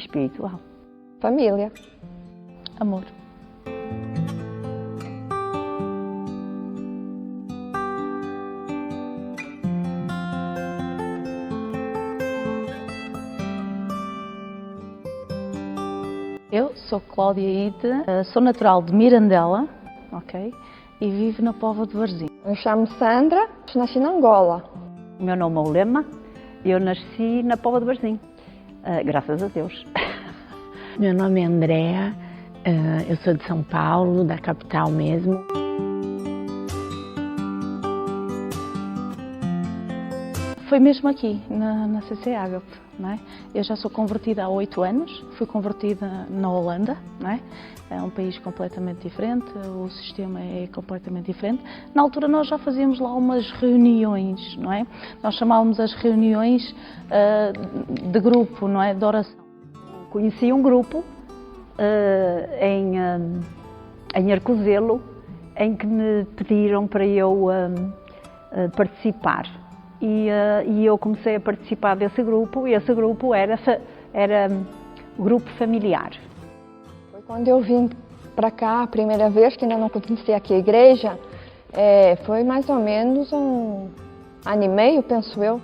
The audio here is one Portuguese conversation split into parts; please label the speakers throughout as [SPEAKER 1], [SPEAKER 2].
[SPEAKER 1] espiritual.
[SPEAKER 2] Família.
[SPEAKER 3] Amor. Eu sou Cláudia Ide, sou natural de Mirandela, ok? E vivo na Póvoa de Varzim.
[SPEAKER 2] Eu chamo Sandra, nasci na Angola.
[SPEAKER 1] O meu nome é Ulema e eu nasci na Póvoa de Varzim, graças a Deus.
[SPEAKER 4] Meu nome é Andréa, eu sou de São Paulo, da capital mesmo.
[SPEAKER 3] Foi mesmo aqui, na CC Ágape, não é? Eu já sou convertida há 8 anos, fui convertida na Holanda, não é? É um país completamente diferente, o sistema é completamente diferente. Na altura nós já fazíamos lá umas reuniões, não é? Nós chamávamos as reuniões de grupo, não é? De oração.
[SPEAKER 1] Conheci um grupo em Arcozelo, em que me pediram para eu participar. E eu comecei a participar desse grupo, e esse grupo era grupo familiar.
[SPEAKER 2] Foi quando eu vim para cá a primeira vez, que ainda não conhecia aqui a igreja, foi mais ou menos um ano e meio, penso eu.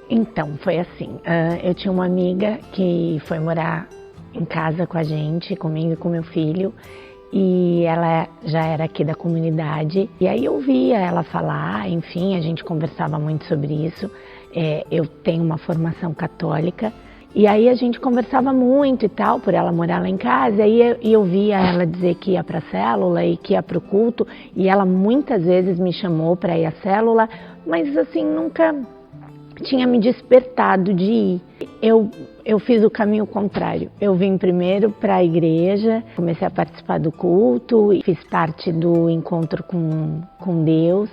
[SPEAKER 4] Então, foi assim, eu tinha uma amiga que foi morar em casa com a gente, comigo e com meu filho, e ela já era aqui da comunidade, e aí eu via ela falar, enfim, a gente conversava muito sobre isso. Eu tenho uma formação católica, e aí a gente conversava muito e tal, por ela morar lá em casa, e eu via ela dizer que ia para a célula e que ia para o culto, e ela muitas vezes me chamou para ir à célula, mas assim, nunca tinha me despertado de ir. Eu fiz o caminho contrário. Eu vim primeiro para a igreja, comecei a participar do culto e fiz parte do encontro com Deus,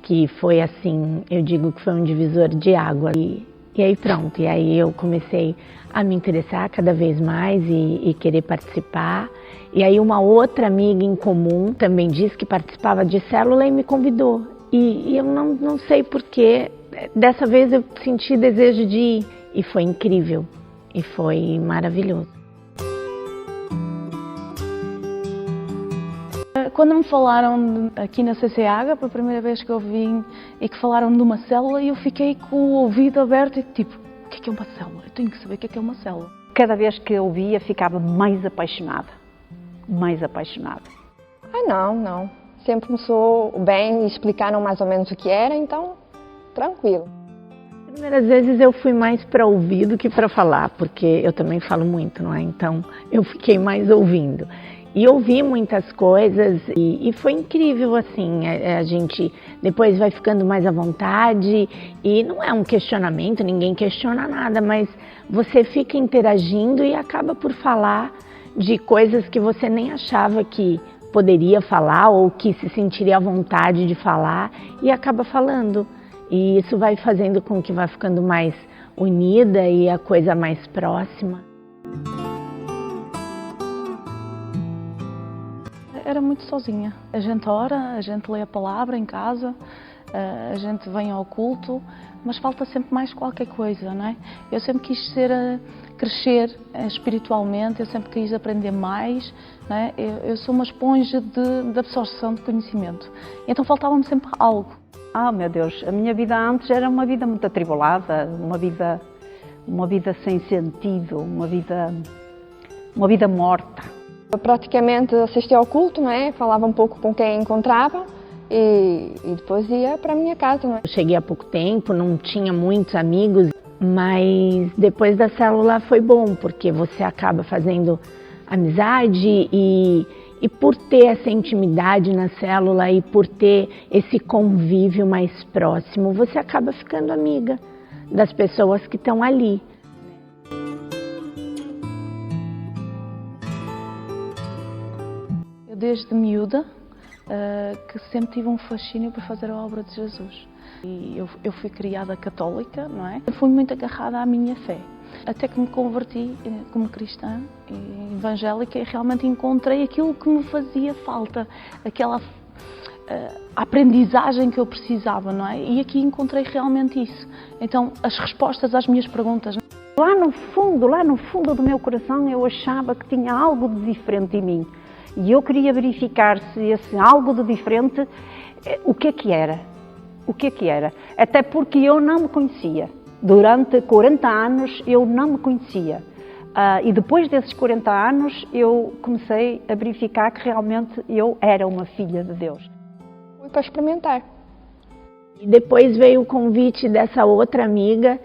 [SPEAKER 4] que foi assim, eu digo que foi um divisor de água. E aí pronto, e aí eu comecei a me interessar cada vez mais e querer participar. E aí uma outra amiga em comum também disse que participava de célula e me convidou. E eu não sei porquê, dessa vez eu senti desejo de ir, e foi incrível, e foi maravilhoso.
[SPEAKER 3] Quando me falaram aqui na CC Ágape, a primeira vez que eu vim, e que falaram de uma célula, eu fiquei com o ouvido aberto e tipo, o que é uma célula? Eu tenho que saber o que é uma célula.
[SPEAKER 1] Cada vez que eu via, ficava mais apaixonada, mais apaixonada.
[SPEAKER 2] Não. Sempre me soou bem, explicaram mais ou menos o que era, então, tranquilo.
[SPEAKER 4] As primeiras vezes eu fui mais para ouvir do que para falar, porque eu também falo muito, não é? Então, eu fiquei mais ouvindo. E ouvi muitas coisas e foi incrível, assim, a gente depois vai ficando mais à vontade e não é um questionamento, ninguém questiona nada, mas você fica interagindo e acaba por falar de coisas que você nem achava que poderia falar ou que se sentiria à vontade de falar e acaba falando. E isso vai fazendo com que vá ficando mais unida e a coisa mais próxima.
[SPEAKER 3] Era muito sozinha. A gente ora, a gente lê a palavra em casa, a gente vem ao culto, mas falta sempre mais qualquer coisa, não é? Eu sempre quis crescer espiritualmente, eu sempre quis aprender mais, não é? Eu sou uma esponja de absorção de conhecimento, então faltava-me sempre algo.
[SPEAKER 1] Meu Deus, a minha vida antes era uma vida muito atribulada, uma vida sem sentido, uma vida morta.
[SPEAKER 2] Eu praticamente assistia ao culto, não é? Falava um pouco com quem encontrava e depois ia para a minha casa, não é?
[SPEAKER 4] Eu cheguei há pouco tempo, não tinha muitos amigos, mas depois da célula foi bom, porque você acaba fazendo amizade e por ter essa intimidade na célula e por ter esse convívio mais próximo, você acaba ficando amiga das pessoas que estão ali.
[SPEAKER 3] Eu desde miúda que sempre tive um fascínio por fazer a obra de Jesus. E eu fui criada católica, não é? Eu fui muito agarrada à minha fé. Até que me converti como cristã e evangélica e realmente encontrei aquilo que me fazia falta, aquela aprendizagem que eu precisava, não é? E aqui encontrei realmente isso. Então, as respostas às minhas perguntas.
[SPEAKER 1] Lá no fundo do meu coração, eu achava que tinha algo de diferente em mim. E eu queria verificar se esse algo de diferente, o que é que era? O que é que era? Até porque eu não me conhecia. Durante 40 anos eu não me conhecia. E depois desses 40 anos eu comecei a verificar que realmente eu era uma filha de Deus.
[SPEAKER 2] Fui para experimentar.
[SPEAKER 4] E depois veio o convite dessa outra amiga.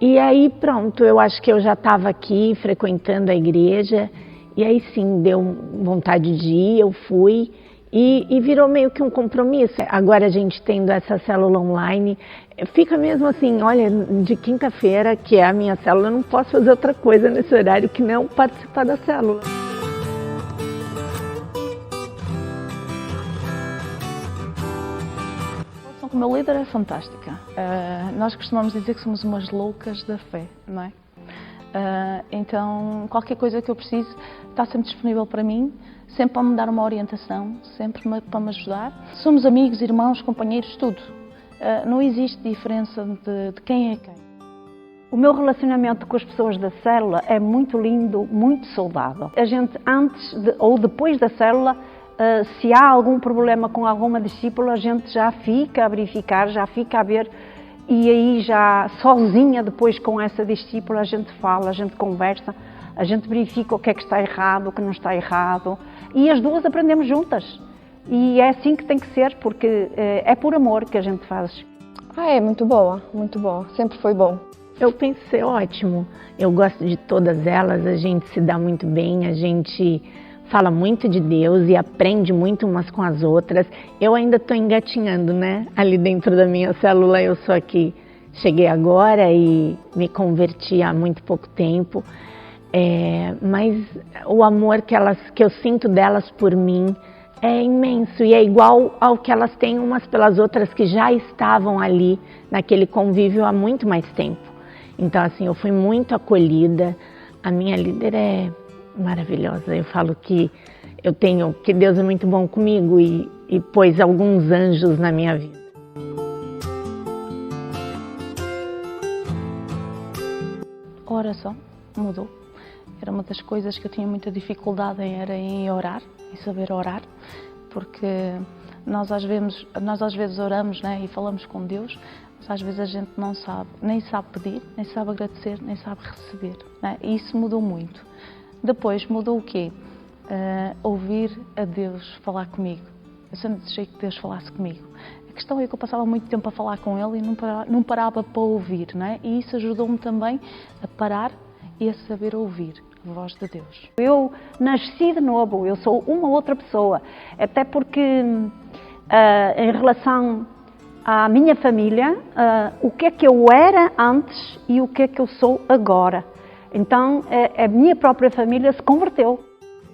[SPEAKER 4] E aí pronto, eu acho que eu já estava aqui frequentando a igreja, e aí sim, deu vontade de ir, eu fui, e virou meio que um compromisso. Agora a gente tendo essa célula online, fica mesmo assim, olha, de quinta-feira, que é a minha célula, eu não posso fazer outra coisa nesse horário que não participar da célula.
[SPEAKER 3] O meu líder é fantástica. Nós costumamos dizer que somos umas loucas da fé, não é? Então, qualquer coisa que eu precise está sempre disponível para mim, sempre para me dar uma orientação, sempre para me ajudar. Somos amigos, irmãos, companheiros, tudo. Não existe diferença de quem é quem.
[SPEAKER 1] O meu relacionamento com as pessoas da célula é muito lindo, muito saudável. A gente, antes ou depois da célula, se há algum problema com alguma discípula, a gente já fica a verificar, já fica a ver, e aí já sozinha depois com essa discípula a gente fala, a gente conversa, a gente verifica o que é que está errado, o que não está errado, e as duas aprendemos juntas. E é assim que tem que ser, porque é por amor que a gente faz.
[SPEAKER 2] É muito boa, sempre foi bom.
[SPEAKER 4] Eu pensei, ótimo, eu gosto de todas elas, a gente se dá muito bem, a gente fala muito de Deus e aprende muito umas com as outras. Eu ainda estou engatinhando, né? Ali dentro da minha célula, eu sou aqui, cheguei agora e me converti há muito pouco tempo. Mas o amor que eu sinto delas por mim é imenso e é igual ao que elas têm umas pelas outras que já estavam ali naquele convívio há muito mais tempo. Então, assim, eu fui muito acolhida. A minha líder é maravilhosa. Eu falo que Deus é muito bom comigo e pôs alguns anjos na minha vida.
[SPEAKER 3] A oração mudou. Era uma das coisas que eu tinha muita dificuldade em orar, em saber orar, porque nós às vezes oramos, né, e falamos com Deus, mas às vezes a gente não sabe, nem sabe pedir, nem sabe agradecer, nem sabe receber, né? E isso mudou muito. Depois mudou o quê? Ouvir a Deus falar comigo. Eu sempre desejei que Deus falasse comigo. A questão é que eu passava muito tempo a falar com Ele e não parava para ouvir, não é? E isso ajudou-me também a parar e a saber ouvir a voz de Deus. Eu nasci de novo, eu sou uma outra pessoa, até porque em relação à minha família, o que é que eu era antes e o que é que eu sou agora. Então, a minha própria família se converteu.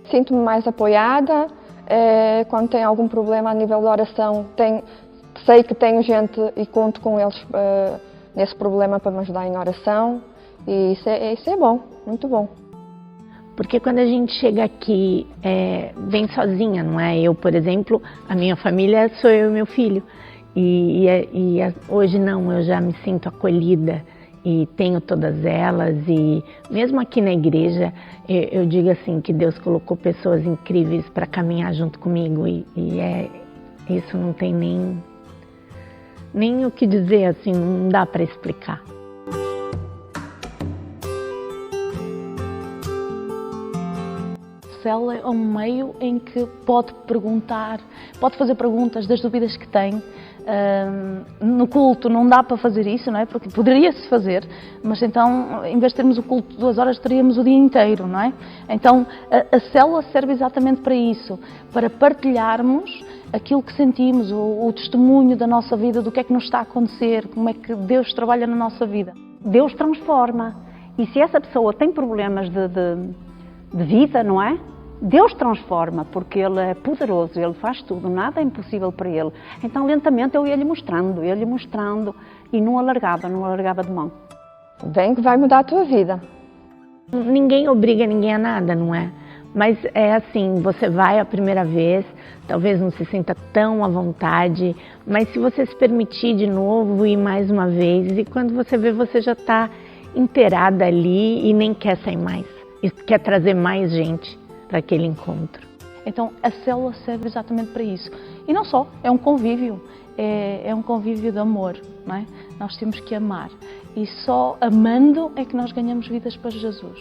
[SPEAKER 2] Sinto-me mais apoiada, quando tem algum problema a nível de oração, sei que tenho gente e conto com eles nesse problema para me ajudar em oração, e isso é bom, muito bom.
[SPEAKER 4] Porque quando a gente chega aqui, vem sozinha, não é? Eu, por exemplo, a minha família sou eu e meu filho, hoje não, eu já me sinto acolhida. E tenho todas elas, e mesmo aqui na igreja, eu digo assim, que Deus colocou pessoas incríveis para caminhar junto comigo, isso não tem nem o que dizer, assim, não dá para explicar.
[SPEAKER 3] A célula é um meio em que pode fazer perguntas das dúvidas que tem. No culto não dá para fazer isso, não é? Porque poderia-se fazer, mas então, em vez de termos o culto de 2 horas, teríamos o dia inteiro, não é? Então, a célula serve exatamente para isso, para partilharmos aquilo que sentimos, o testemunho da nossa vida, do que é que nos está a acontecer, como é que Deus trabalha na nossa vida.
[SPEAKER 1] Deus transforma, e se essa pessoa tem problemas de vida, não é? Deus transforma, porque Ele é poderoso, Ele faz tudo, nada é impossível para Ele. Então, lentamente, eu ia-lhe mostrando, e não alargava de mão.
[SPEAKER 2] Vem que vai mudar a tua vida.
[SPEAKER 4] Ninguém obriga ninguém a nada, não é? Mas é assim, você vai a primeira vez, talvez não se sinta tão à vontade, mas se você se permitir de novo ir mais uma vez, e quando você vê, você já está inteirada ali e nem quer sair mais. E quer trazer mais gente para aquele encontro.
[SPEAKER 3] Então a célula serve exatamente para isso. E não só, é um convívio, é um convívio de amor, não é? Nós temos que amar. E só amando é que nós ganhamos vidas para Jesus.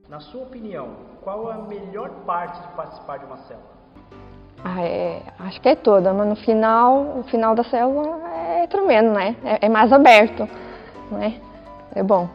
[SPEAKER 5] Na sua opinião, qual é a melhor parte de participar de uma célula?
[SPEAKER 2] Acho que é toda, mas no final, o final da célula é tremendo, né? É mais aberto, né? É bom.